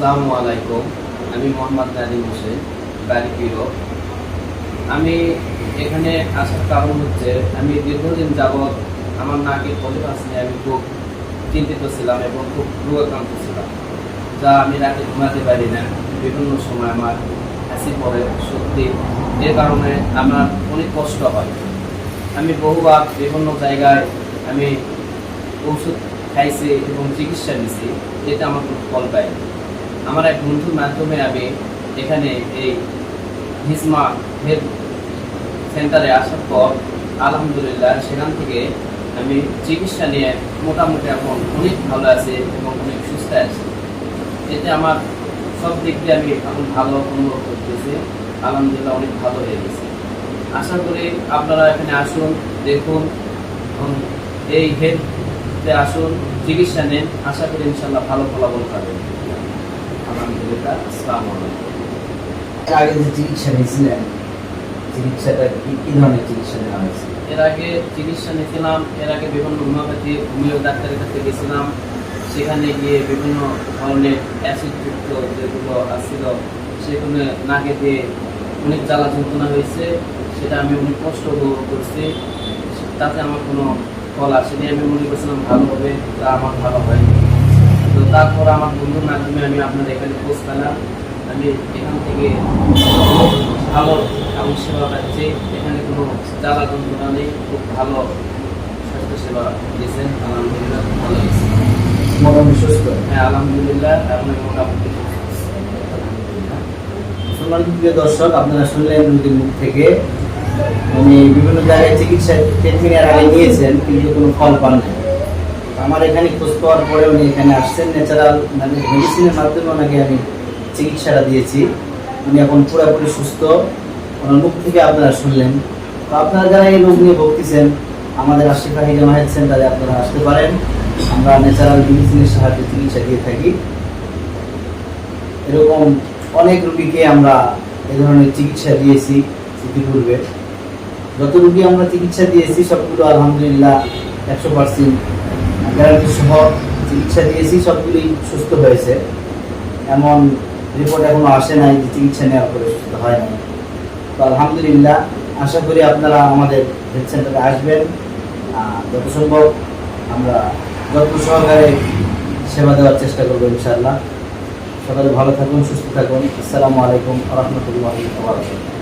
আসসালামু আলাইকুম। আমি মোহাম্মদ নাদিম হোসেন, বাড়ি পিরো। আমি এখানে আসার কারণ হচ্ছে আমি দীর্ঘদিন যাবৎ আমার নাকের পলিপাস নিয়ে আমি খুব চিন্তিত ছিলাম এবং খুব রোগাক্রান্ত ছিলাম, যা আমি রাতে ঘুমাতে পারি না। বিভিন্ন সময় আমার হাসি পড়ে, সত্যি এর কারণে আমার অনেক কষ্ট হয়। আমি বহুবার বিভিন্ন জায়গায় আমি ওষুধ খাইছি এবং চিকিৎসা নিছি, যেটা আমার কোনো ফল পাইনি। আমার এক বন্ধুর মাধ্যমে আমি এখানে এই হিসমা হেলথ সেন্টারে আসার পর আলহামদুলিল্লাহ সেখান থেকে আমি চিকিৎসা নিয়ে মোটামুটি এখন অনেক ভালো আছি এবং অনেক সুস্থ আছি। এতে আমার সব দিক দিয়ে আমি এখন ভালো অনুভব করতেছি। আলহামদুলিল্লাহ অনেক ভালো হয়ে গেছে। আশা করি আপনারা এখানে আসুন, দেখুন, এই হেলথে আসুন, চিকিৎসা নেন। আশা করি ইনশাল্লাহ ভালো ফলাফল পাবেন। আলহামদুলিল্লাহ। আসসালামু আলাইকুম। আগে যে চিকিৎসা নিয়েছিলেন, চিকিৎসাটা কি ধরনের চিকিৎসা নেওয়া হয়েছে? এর আগে চিকিৎসা নিয়েছিলাম, এর আগে বিভিন্ন হোমিও ডাক্তারের কাছে গেছিলাম। সেখানে গিয়ে বিভিন্ন ধরনের অ্যাসিডযুক্ত যেগুলো আসছিল সেগুলো নাকে দিয়ে অনেক জ্বালা যন্ত্রণা হয়েছে। সেটা আমি অনেক কষ্ট উপভোগ করছি। তাতে আমার কোনো ফল আসেনি। আমি মনে করছিলাম ভালো হবে, তা আমার ভালো হয়নি। তো তারপর আমার বন্ধুর মাধ্যমে আমি আপনাদের এখানে পৌঁছালাম। আমি এখান থেকে ভালো আমি সেবা পাচ্ছি। এখানে কোনো জ্বালা যন্ত্রণা নেই, খুব ভালো স্বাস্থ্যসেবা দিয়েছেন। আলহামদুলিল্লাহ ভালো হয়েছে। মোটামুটি সুস্থ? হ্যাঁ আলহামদুলিল্লাহ, এখন মোটামুটি সম্মানিত প্রিয় দর্শক, আপনারা শুনলেন রোগীর মুখ থেকে উনি বিভিন্ন জায়গায় চিকিৎসা ট্রিটমেন্টের আগে নিয়েছেন, কিন্তু কোনো ফল পান নাই। আমার এখানে খোঁজ পাওয়ার পরে উনি এখানে আসছেন। ন্যাচারাল মানে মেডিসিনের মাধ্যমে ওনাকে আমি চিকিৎসাটা দিয়েছি। উনি এখন পুরোপুরি সুস্থ। ওনার মুখ থেকে আপনারা শুনলেন। তো আপনারা যারা এই রোগ নিয়ে ভুগতেছেন, আমাদের আশিফা হিজামা হেলথ সেন্টারে আপনারা আসতে পারেন। আমরা ন্যাচারাল মেডিসিনের সাহায্যে চিকিৎসা দিয়ে থাকি। এরকম অনেক রোগীকে আমরা এ ধরনের চিকিৎসা দিয়েছি ইতিপূর্বে। যত রোগী আমরা চিকিৎসা দিয়েছি সবগুলো আলহামদুলিল্লাহ 100% গ্যারান্টি সহ চিকিৎসা দিয়েছি, সবগুলোই সুস্থ হয়েছে। এমন রিপোর্ট এখনো আসে নাই যে চিকিৎসা নেওয়ার পরে সুস্থ হয় না। তো আলহামদুলিল্লাহ আশা করি আপনারা আমাদের হেলথ সেন্টারে আসবেন। যত সম্ভব আমরা যত্ন সহকারে সেবা দেওয়ার চেষ্টা করবো ইনশাআল্লাহ। সকালে ভালো থাকুন, সুস্থ থাকুন। আসসালামু আলাইকুম ওয়া রাহমাতুল্লাহি ওয়া বারাকাতুহু।